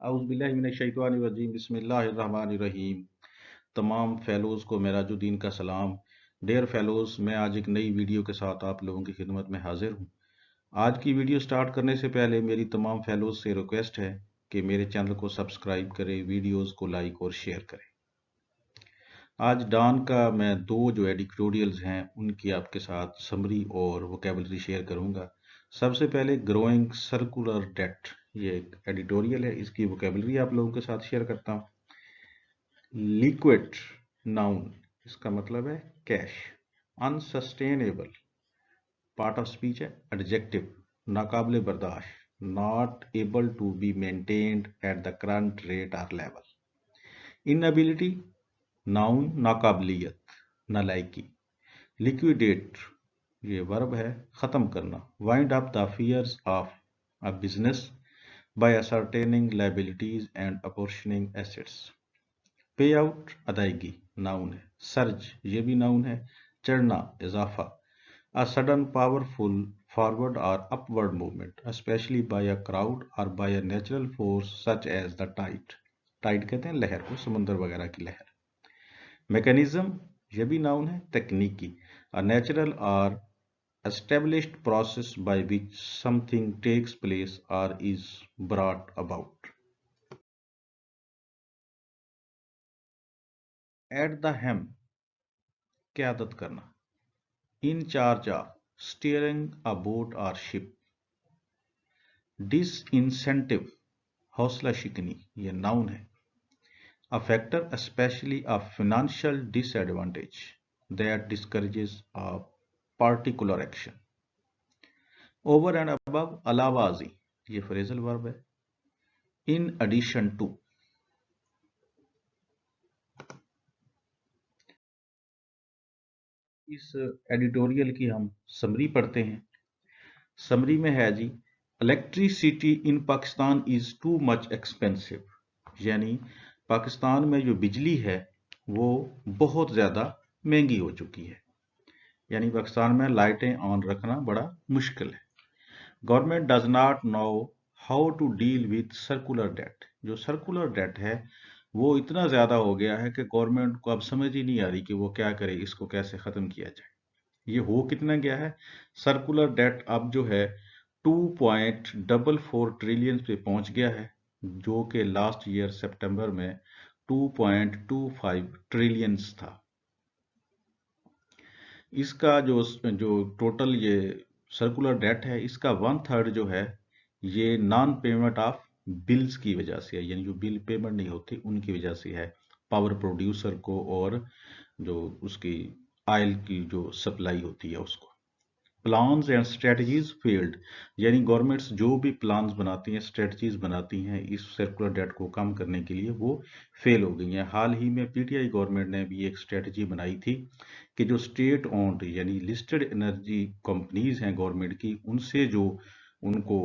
औज़ुबिल्लाहिमिनश्शैतानिर्रजीम बिस्मिल्लाहिर्रहमानिर्रहीम। तमाम फेलोज़ को मेराजुद्दीन का सलाम। डियर फेलोज़, मैं आज एक नई वीडियो के साथ आप लोगों की खिदमत में हाजिर हूँ। आज की वीडियो स्टार्ट करने से पहले मेरी तमाम फेलोज़ से रिक्वेस्ट है कि मेरे चैनल को सब्सक्राइब करें, वीडियोज़ को लाइक और शेयर करें। आज डॉन का मैं दो जो एडिटोरियल्स हैं उनकी आपके साथ समरी और वोकेबलरी शेयर करूंगा। सबसे पहले ग्रोइंग सर्कुलर डेट, ये एक एडिटोरियल है, इसकी वोकेबलरी आप लोगों के साथ शेयर करता हूं। लिक्विड नाउन, इसका मतलब है cash. Unsustainable part of speech है। एडजेक्टिव, नाकाबिले बर्दाश्त, not able to be maintained at the current rate or level. Inability noun, नाकाबिलियत, नालायकी। लिक्विडेट, ये वर्ब है, खत्म करना। Wind up the affairs of a business by ascertaining liabilities and apportioning assets. Pay out, अदायगी, noun है। Surge, ये भी नाउन है, चढ़ना, इजाफा। A sudden powerful forward or upward movement, especially by a crowd और by a natural force such as the tide. Tide कहते हैं लहर को, समुद्र वगैरह की लहर। मैकेनिज्म, यह भी नाउन है, तकनीकी। अ नेचुरल और established process by which something takes place or is brought about. At the helm, क़यादत करना। In charge of, steering a boat or ship. Disincentive, हौसला शिकनी, ये नाउन है। A factor, especially a financial disadvantage, that discourages a particular action. Over and above, अलावाज़ी, ये phrasal verb है। In addition to, इस editorial की हम समरी पढ़ते हैं। समरी में है जी, electricity in Pakistan is too much expensive, यानी पाकिस्तान में जो बिजली है वो बहुत ज़्यादा महंगी हो चुकी है, यानी पाकिस्तान में लाइटें ऑन रखना बड़ा मुश्किल है। Government does not know how to deal with circular date, जो सर्कुलर डेट है वो इतना ज़्यादा हो गया है कि गवर्नमेंट को अब समझ ही नहीं आ रही कि वो क्या करे, इसको कैसे ख़त्म किया जाए। ये हो कितना गया है, सर्कुलर डेट अब जो है 2.44 ट्रिलियन पे पहुंच गया है, जो कि लास्ट ईयर सितंबर में 2.25 ट्रिलियन था। इसका जो टोटल ये सर्कुलर डेट है, इसका 1/3 जो है ये नॉन पेमेंट ऑफ बिल्स की वजह से है, यानी जो बिल पेमेंट नहीं होती उनकी वजह से है, पावर प्रोड्यूसर को और जो उसकी ऑयल की जो सप्लाई होती है उसको। प्लान्स एंड स्ट्रेटजीज फेल्ड, यानी गवर्नमेंट्स जो भी प्लान्स बनाती हैं, स्ट्रेटजीज बनाती हैं इस सर्कुलर डेट को कम करने के लिए, वो फेल हो गई हैं। हाल ही में पीटीआई गवर्नमेंट ने भी एक स्ट्रेटजी बनाई थी कि जो स्टेट ओन्ड यानी लिस्टेड एनर्जी कंपनीज हैं गवर्नमेंट की, उनसे जो उनको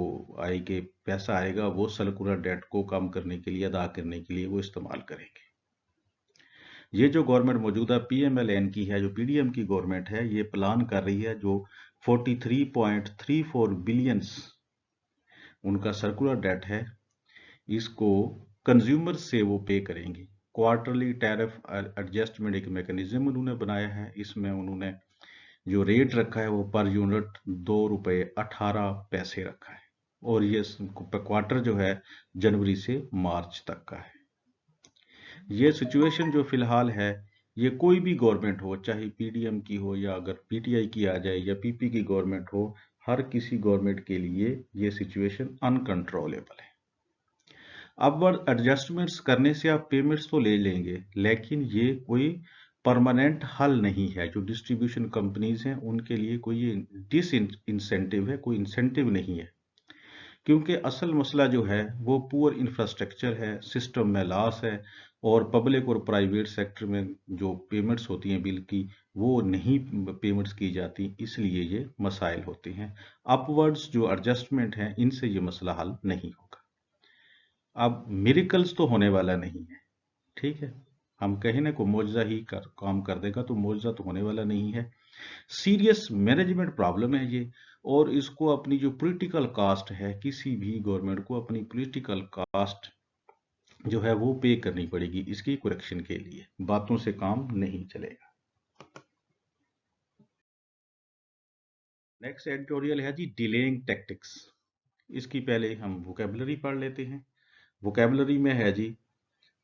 आय के पैसा आएगा वो सर्कुलर डेट को कम करने के लिए, अदा करने के लिए वो इस्तेमाल करेंगे। ये जो गवर्नमेंट मौजूदा पीएमएलएन की है, जो पीडीएम की गवर्नमेंट है, ये प्लान कर रही है जो 43.34 बिलियंस उनका सर्कुलर डेट है, इसको कंज्यूमर से वो पे करेंगे। क्वार्टरली टैरिफ एडजस्टमेंट एक मैकेनिज्म उन्होंने बनाया है, इसमें उन्होंने जो रेट रखा है वो पर यूनिट 2 रुपये 18 पैसे रखा है, और ये क्वार्टर जो है जनवरी से मार्च तक का है। ये सिचुएशन जो फिलहाल है, ये कोई भी गवर्नमेंट हो, चाहे पीडीएम की हो या अगर पीटीआई की आ जाए या पीपी की गवर्नमेंट हो, हर किसी गवर्नमेंट के लिए ये सिचुएशन अनकंट्रोलेबल है। अपवर्ड एडजस्टमेंट्स करने से आप पेमेंट्स तो ले लेंगे, लेकिन ये कोई परमानेंट हल नहीं है। जो डिस्ट्रीब्यूशन कंपनीज हैं उनके लिए कोई ये डिसइंसेंटिव है, कोई इंसेंटिव नहीं है, क्योंकि असल मसला जो है वो पुअर इंफ्रास्ट्रक्चर है, सिस्टम में लॉस है, और पब्लिक और प्राइवेट सेक्टर में जो पेमेंट्स होती हैं बिल की, वो नहीं पेमेंट्स की जाती, इसलिए ये मसाइल होते हैं। अपवर्ड्स जो एडजस्टमेंट हैं, इनसे ये मसला हल नहीं होगा। अब मिरेकल्स तो होने वाला नहीं है, ठीक है, हम कहें ना को मुआवजा ही काम कर देगा, तो मुआवजा तो होने वाला नहीं है। सीरियस मैनेजमेंट प्रॉब्लम है ये, और इसको अपनी जो पॉलिटिकल कास्ट है, किसी भी गवर्नमेंट को अपनी पॉलिटिकल कास्ट जो है वो पे करनी पड़ेगी इसकी करेक्शन के लिए, बातों से काम नहीं चलेगा। नेक्स्ट एडिटोरियल है जी डिलेइंग टैक्टिक्स। इसकी पहले हम वोकेबलरी पढ़ लेते हैं। वोकेबलरी में है जी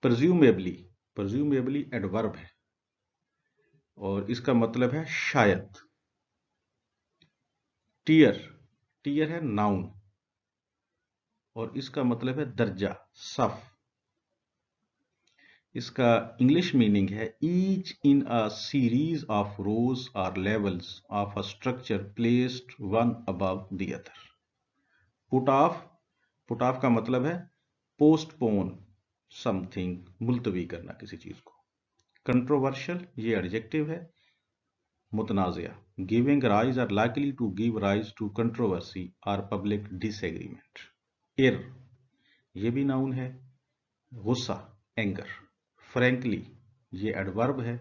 प्रेज्यूमेबली, प्रेज्यूमेबली एडवर्ब है और इसका मतलब है शायद। टियर, टियर है नाउन और इसका मतलब है दर्जा, सफ। इसका इंग्लिश मीनिंग है each in a series of rows or levels of a structure placed one above the other. Put off, put off का मतलब है पोस्टपोन समथिंग, मुलतवी करना किसी चीज को। कंट्रोवर्शियल ये एडजेक्टिव है, मुतनाज़िया। Giving rise or likely to give rise to controversy or public disagreement. इर ये भी नाउन है, गुस्सा, एंगर। फ्रैंकली ये एडवर्ब है,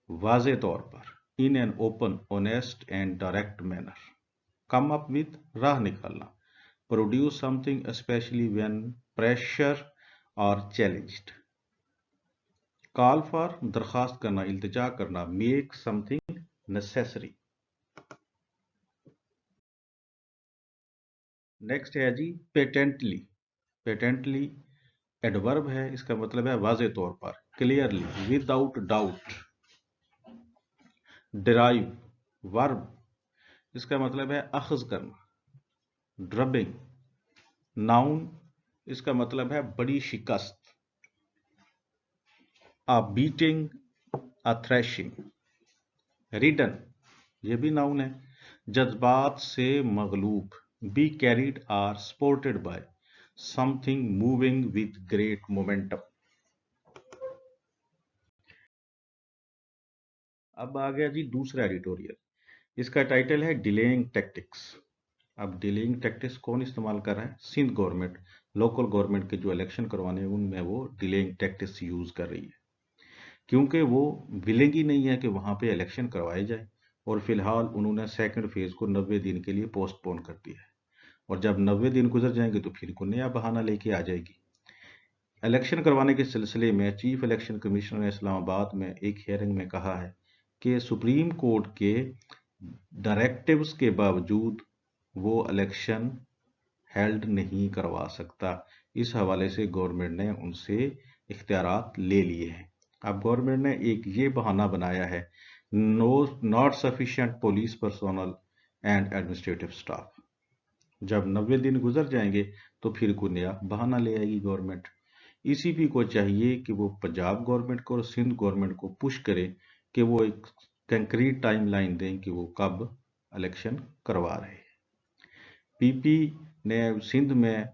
वाज़े तौर पर, in an open, honest and direct manner. Come up with राह निकालना, produce something specially when pressure और चैलेंज्ड। कॉल फॉर दरखास्त करना, इल्तिजा करना, मेक समथिंग नेसेसरी। नेक्स्ट है जी पेटेंटली। पेटेंटली एडवर्ब है, इसका मतलब है वाज़े तौर पर, clearly, without doubt. Derive verb, इसका मतलब है अखज करना। ड्रबिंग नाउन, इसका मतलब है बड़ी शिकस्त। A beating, a thrashing. Ridden ये भी नाउन है, जज्बात से मगलूब। Be carried or supported by something moving with great momentum. अब आ गया जी दूसरा एडिटोरियल। इसका टाइटल है डिलेइंग टैक्टिक्स। अब डिलेइंग टैक्टिक्स कौन इस्तेमाल कर रहा है? सिंध गवर्नमेंट, लोकल गवर्नमेंट के जो इलेक्शन करवाने हैं उनमें वो डिलेइंग टैक्टिक्स यूज कर रही है, क्योंकि वो विलिंग ही नहीं है कि वहां पे इलेक्शन करवाए जाए। और फिलहाल उन्होंने सेकंड फेज को 90 दिन के लिए पोस्टपोन कर दिया है और जब 90 दिन गुजर जाएंगे तो फिर को नया बहाना लेके आ जाएगी। इलेक्शन करवाने के सिलसिले में चीफ इलेक्शन कमिश्नर ने इस्लामाबाद में एक हियरिंग में कहा है कि सुप्रीम कोर्ट के डायरेक्टिव्स के बावजूद वो इलेक्शन हेल्ड नहीं करवा सकता। इस हवाले से गवर्नमेंट ने उनसे इख्तियारात ले लिए हैं। अब गवर्नमेंट ने एक ये बहाना बनाया है, no not sufficient police personnel and administrative staff. जब 90 दिन गुजर जाएंगे तो फिर कोई नया बहाना ले आएगी गवर्नमेंट। ईसीपी को चाहिए कि वो पंजाब गवर्नमेंट को और सिंध गवर्नमेंट को पुश करे कि वो एक कंक्रीट टाइमलाइन दें कि वो कब इलेक्शन करवा रहे हैं। पीपी ने सिंध में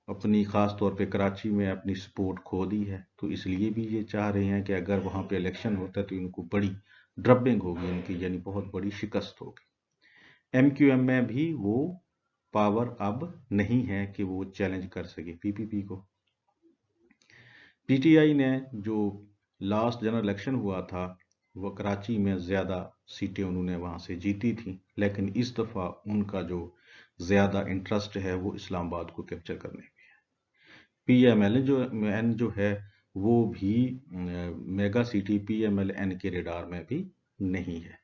अपनी खास तौर पे कराची में अपनी सपोर्ट खो दी है, तो इसलिए भी ये चाह रहे हैं कि अगर वहां पे इलेक्शन होता है तो इनको बड़ी ड्रबिंग होगी इनकी, यानी बहुत बड़ी शिकस्त होगी। एमक्यूएम में भी वो पावर अब नहीं है कि वो चैलेंज कर सके पीपीपी को। पीटीआई ने जो लास्ट जनरल इलेक्शन हुआ था वो कराची में ज़्यादा सीटें उन्होंने वहाँ से जीती थी, लेकिन इस दफ़ा उनका जो ज़्यादा इंटरेस्ट है वो इस्लामाबाद को कैप्चर करने में है। पीएमएल जो है वो भी मेगा सिटी पीएमएल के रेडार में भी नहीं है।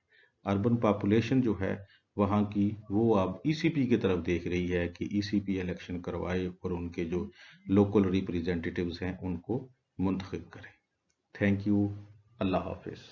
अर्बन पॉपुलेशन जो है वहाँ की वो अब ईसीपी की तरफ देख रही है कि ईसीपी इलेक्शन करवाए और उनके जो लोकल रिप्रेजेंटेटिव्स हैं उनको मुंतखब करें। थैंक यू, अल्लाह हाफिज़।